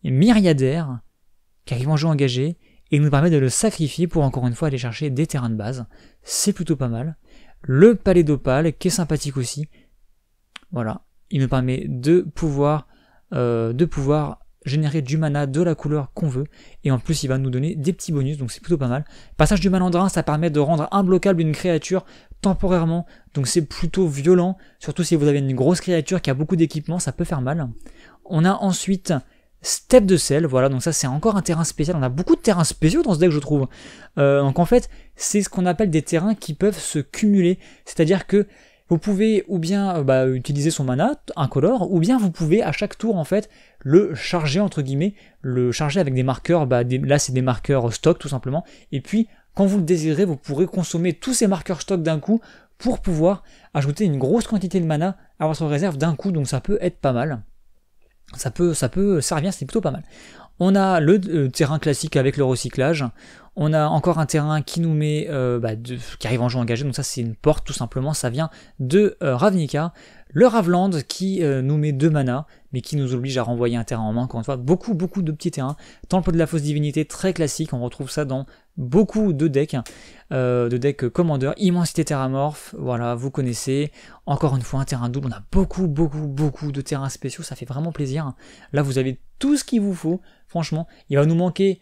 myriadaire qui arrive en jeu engagé et nous permet de le sacrifier pour encore une fois aller chercher des terrains de base, c'est plutôt pas mal. Le palais d'opale qui est sympathique aussi, voilà, il nous permet de pouvoir générer du mana de la couleur qu'on veut, et en plus il va nous donner des petits bonus, donc c'est plutôt pas mal. Passage du malandrin, ça permet de rendre imbloquable une créature temporairement, donc c'est plutôt violent, surtout si vous avez une grosse créature qui a beaucoup d'équipement, ça peut faire mal. On a ensuite Steppe de sel, voilà, donc ça c'est encore un terrain spécial, on a beaucoup de terrains spéciaux dans ce deck je trouve. Donc en fait, c'est ce qu'on appelle des terrains qui peuvent se cumuler, c'est-à-dire que vous pouvez ou bien utiliser son mana incolore, ou bien vous pouvez à chaque tour en fait le charger entre guillemets, le charger avec des marqueurs, là c'est des marqueurs stock tout simplement, et puis quand vous le désirez vous pourrez consommer tous ces marqueurs stock d'un coup pour pouvoir ajouter une grosse quantité de mana à votre réserve d'un coup, donc ça peut être pas mal, ça peut servir, c'est plutôt pas mal. On a le terrain classique avec le recyclage. On a encore un terrain qui nous met, qui arrive en jeu engagé, donc ça c'est une porte tout simplement, ça vient de Ravnica. Le Raveland qui nous met 2 mana, mais qui nous oblige à renvoyer un terrain en main, encore une fois, beaucoup de petits terrains. Temple de la fausse divinité, très classique, on retrouve ça dans beaucoup de decks Commander. Immensité terramorphe, voilà, vous connaissez. Encore une fois un terrain double, on a beaucoup de terrains spéciaux, ça fait vraiment plaisir. Là vous avez tout ce qu'il vous faut, franchement, il va nous manquer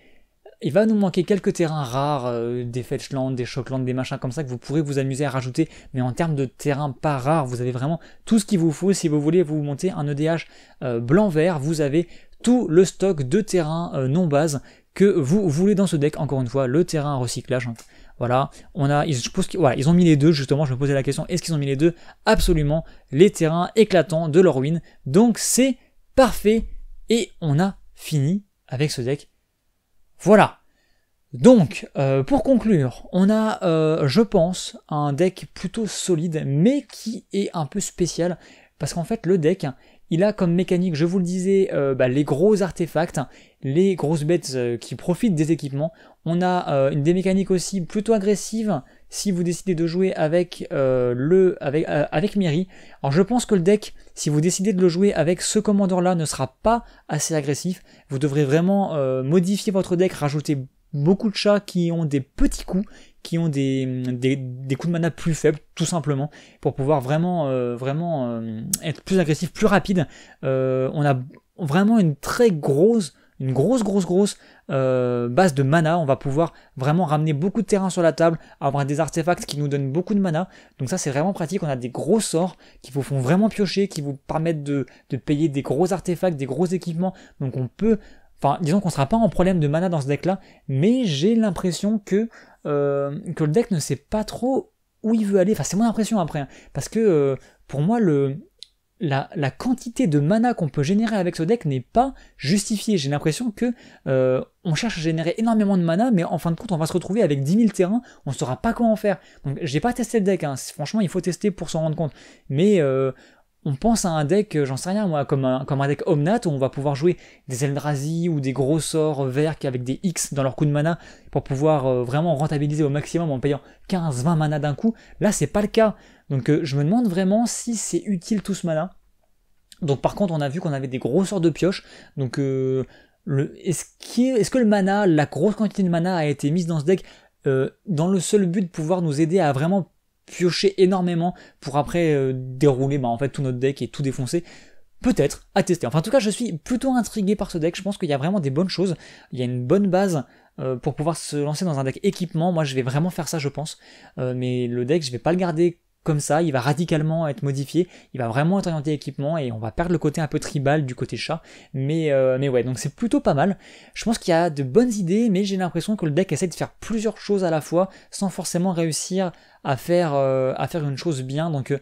quelques terrains rares, des fetchlands, des shocklands, des machins comme ça que vous pourrez vous amuser à rajouter, mais en termes de terrains pas rares, vous avez vraiment tout ce qu'il vous faut. Si vous voulez vous monter un EDH blanc-vert, vous avez tout le stock de terrains non base que vous voulez dans ce deck. Encore une fois, le terrain recyclage. Voilà, je pense ils ont mis les deux, justement, je me posais la question, est-ce qu'ils ont mis les deux? Absolument, les terrains éclatants de Lorwyn. Donc c'est parfait, et on a fini avec ce deck. Voilà, donc pour conclure, on a je pense un deck plutôt solide mais qui est un peu spécial parce qu'en fait le deck il a comme mécanique, je vous le disais, les gros artefacts, les grosses bêtes qui profitent des équipements. On a des mécaniques aussi plutôt agressives si vous décidez de jouer avec Miri. Alors je pense que le deck, si vous décidez de le jouer avec ce commandeur là, ne sera pas assez agressif. Vous devrez vraiment modifier votre deck, rajouter beaucoup de chats qui ont des petits coups, qui ont des coups de mana plus faibles, tout simplement, pour pouvoir vraiment être plus agressif, plus rapide. On a vraiment une grosse base de mana. On va pouvoir vraiment ramener beaucoup de terrain sur la table, avoir des artefacts qui nous donnent beaucoup de mana, donc ça c'est vraiment pratique. On a des gros sorts qui vous font vraiment piocher, qui vous permettent de payer des gros artefacts, des gros équipements, donc on peut Enfin, disons qu'on sera pas en problème de mana dans ce deck-là, mais j'ai l'impression que le deck ne sait pas trop où il veut aller. Enfin, c'est mon impression après, hein, parce que pour moi, la quantité de mana qu'on peut générer avec ce deck n'est pas justifiée. J'ai l'impression que on cherche à générer énormément de mana, mais en fin de compte, on va se retrouver avec 10 000 terrains, on ne saura pas quoi en faire. Donc, j'ai pas testé le deck, hein. Franchement, il faut tester pour s'en rendre compte. Mais on pense à un deck, j'en sais rien moi, comme un deck Omnat où on va pouvoir jouer des Eldrazi ou des gros sorts verts avec des X dans leur coup de mana pour pouvoir vraiment rentabiliser au maximum en payant 15-20 mana d'un coup. Là, c'est pas le cas. Donc je me demande vraiment si c'est utile tout ce mana. Donc par contre, on a vu qu'on avait des gros sorts de pioche. Donc est-ce que le mana, la grosse quantité de mana a été mise dans ce deck dans le seul but de pouvoir nous aider à vraiment piocher énormément pour après dérouler en fait tout notre deck et tout défoncer? Peut-être, à tester. Enfin en tout cas je suis plutôt intrigué par ce deck, je pense qu'il y a vraiment des bonnes choses, il y a une bonne base pour pouvoir se lancer dans un deck équipement. Moi je vais vraiment faire ça je pense, mais le deck je vais pas le garder comme ça, il va radicalement être modifié, il va vraiment être orienté équipement et on va perdre le côté un peu tribal du côté chat, mais ouais, donc c'est plutôt pas mal. Je pense qu'il y a de bonnes idées, mais j'ai l'impression que le deck essaie de faire plusieurs choses à la fois sans forcément réussir à faire une chose bien, donc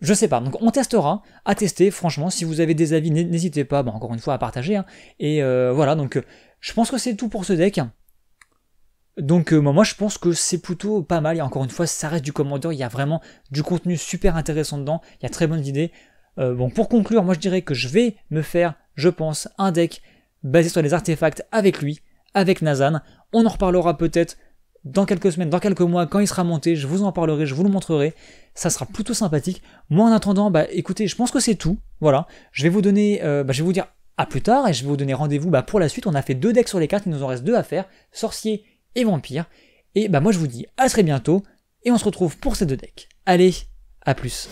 je sais pas, donc on testera, à tester, franchement, si vous avez des avis, n'hésitez pas, encore une fois, à partager, hein. Et voilà, donc je pense que c'est tout pour ce deck. Donc moi je pense que c'est plutôt pas mal, et encore une fois ça reste du Commander, il y a vraiment du contenu super intéressant dedans, il y a très bonnes idées. Bon pour conclure, moi je dirais que je vais me faire, je pense, un deck basé sur les artefacts avec lui, avec Nazan. On en reparlera peut-être dans quelques semaines, dans quelques mois, quand il sera monté, je vous en parlerai, je vous le montrerai, ça sera plutôt sympathique. Moi en attendant, écoutez, je pense que c'est tout, voilà, je vais vous donner, je vais vous dire à plus tard, et je vais vous donner rendez-vous pour la suite. On a fait 2 decks sur les cartes, il nous en reste 2 à faire, Sorcier et Vampire, et moi je vous dis à très bientôt, et on se retrouve pour ces 2 decks. Allez, à plus.